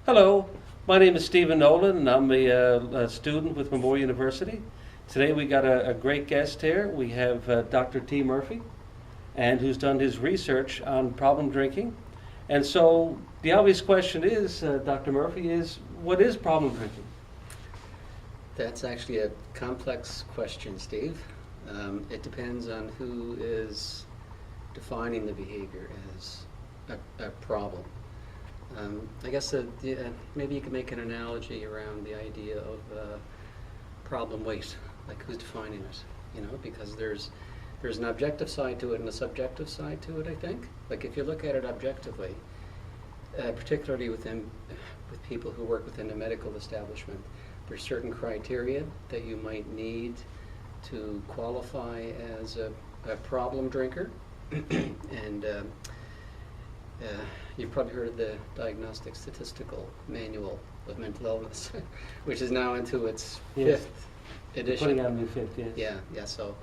Hello, my name is Stephen Nolan, and I'm a student with Memorial University. Today we got a great guest here. We have Dr. T. Murphy, and who's done his research on problem drinking. And so the obvious question is, Dr. Murphy, is what is problem drinking? That's actually a complex question, Steve. It depends on who is defining the behavior as a problem. I guess maybe you could make an analogy around the idea of problem weight, like who's defining it, because there's an objective side to it and a subjective side to it, I think. Like if you look at it objectively, particularly with people who work within a medical establishment, there's certain criteria that you might need to qualify as a problem drinker. And you've probably heard of the Diagnostic Statistical Manual of Mental Illness, which is now into its fifth edition. Putting out a new fifth, yes. Yeah. So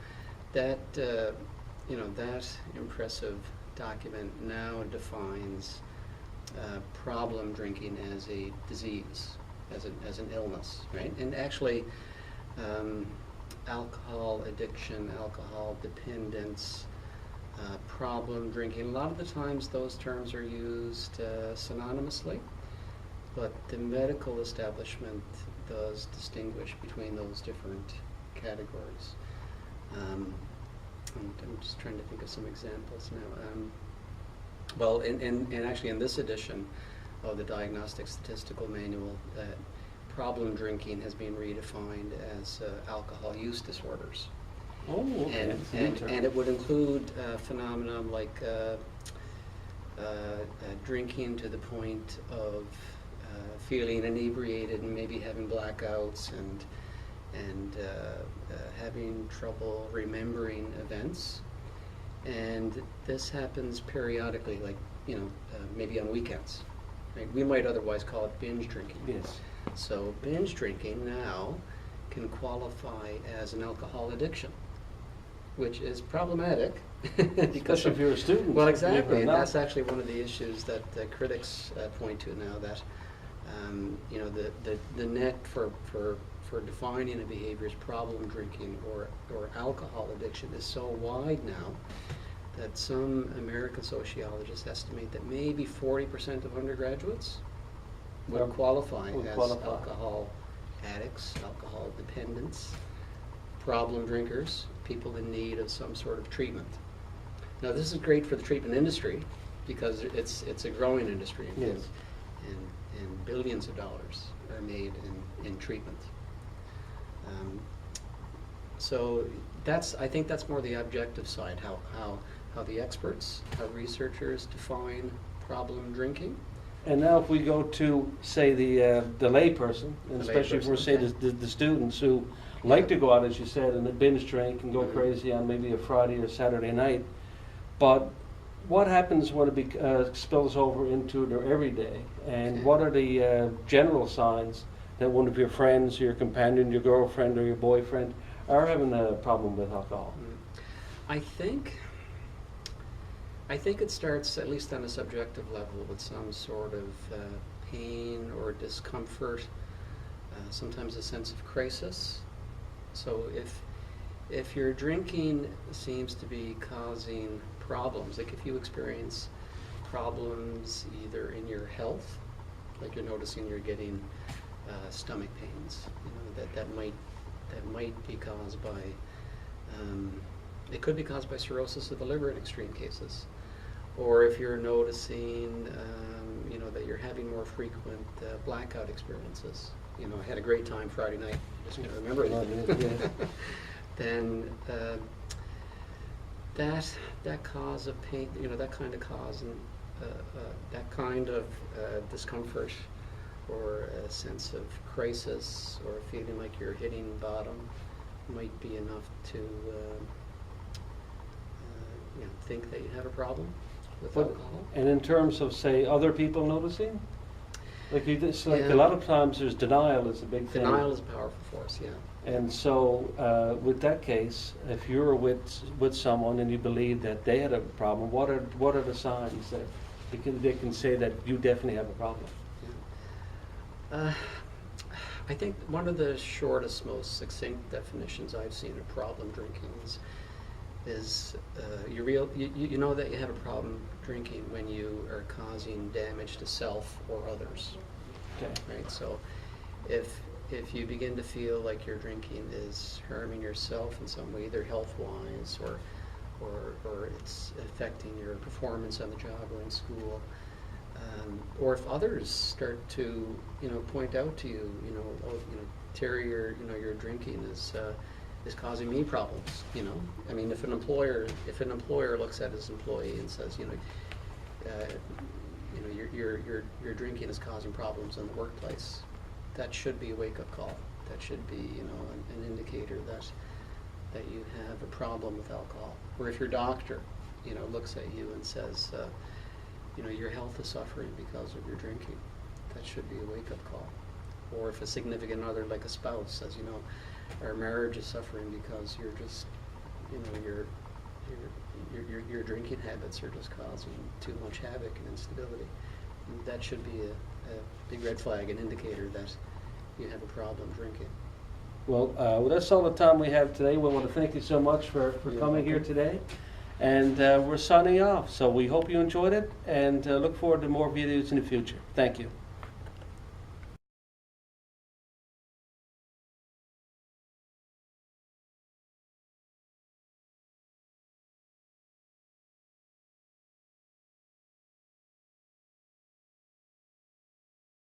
that that impressive document now defines problem drinking as a disease, as an illness, right? And actually, alcohol addiction, alcohol dependence, problem drinking, a lot of the times those terms are used synonymously, but the medical establishment does distinguish between those different categories. And I'm just trying to think of some examples now. Well, actually in this edition of the Diagnostic Statistical Manual, problem drinking has been redefined as alcohol use disorders. Oh, okay. And it would include phenomena like drinking to the point of feeling inebriated and maybe having blackouts and having trouble remembering events. And this happens periodically, like maybe on weekends. Right? We might otherwise call it binge drinking. Yes. So binge drinking now can qualify as an alcohol addiction, which is problematic. Because if you're a student. Well, exactly, and that's actually one of the issues that critics point to now, that the net for defining a behavior as problem drinking or alcohol addiction is so wide now that some American sociologists estimate that maybe 40% of undergraduates would qualify as alcohol addicts, alcohol dependents, problem drinkers, people in need of some sort of treatment. Now, this is great for the treatment industry because it's a growing industry, yes. and billions of dollars are made in treatment. So I think that's more the objective side, how the experts, how researchers define problem drinking. And now if we go to, say, the layperson, and especially if we're, say, the students who like to go out, as you said, and binge drink and go crazy on maybe a Friday or Saturday night, but what happens when it spills over into their everyday? And what are the general signs that one of your friends, your companion, your girlfriend, or your boyfriend are having a problem with alcohol? I think it starts, at least on a subjective level, with some sort of pain or discomfort, sometimes a sense of crisis. So if your drinking seems to be causing problems, like if you experience problems either in your health, like you're noticing you're getting stomach pains, that might be caused by, it could be caused by cirrhosis of the liver in extreme cases. Or if you're noticing, that you're having more frequent blackout experiences. I had a great time Friday night, just can't remember anything. Then that cause of pain, that kind of cause and that kind of discomfort or a sense of crisis or feeling like you're hitting bottom might be enough to think that you have a problem with alcohol. And in terms of, say, other people noticing? Like a lot of times there's denial is a big thing. Denial is a powerful force, yeah. And so with that case, if you're with someone and you believe that they had a problem, what are the signs that they can say that you definitely have a problem? I think one of the shortest, most succinct definitions I've seen of problem drinking is you know that you have a problem drinking when you are causing damage to self or others. Okay. Right. So, if you begin to feel like your drinking is harming yourself in some way, either health-wise or it's affecting your performance on the job or in school, or if others start to point out to you, oh, Terry, your drinking is causing me problems. I mean, if an employer looks at his employee and says, your drinking is causing problems in the workplace, that should be a wake-up call. That should be an indicator that you have a problem with alcohol. Or if your doctor looks at you and says your health is suffering because of your drinking, that should be a wake-up call. Or if a significant other, like a spouse, says our marriage is suffering because you're just your drinking habits are just causing too much havoc and instability, that should be a big red flag, an indicator that you have a problem drinking. Well, that's all the time we have today. We want to thank you so much for coming here today. And we're signing off. So we hope you enjoyed it and look forward to more videos in the future. Thank you.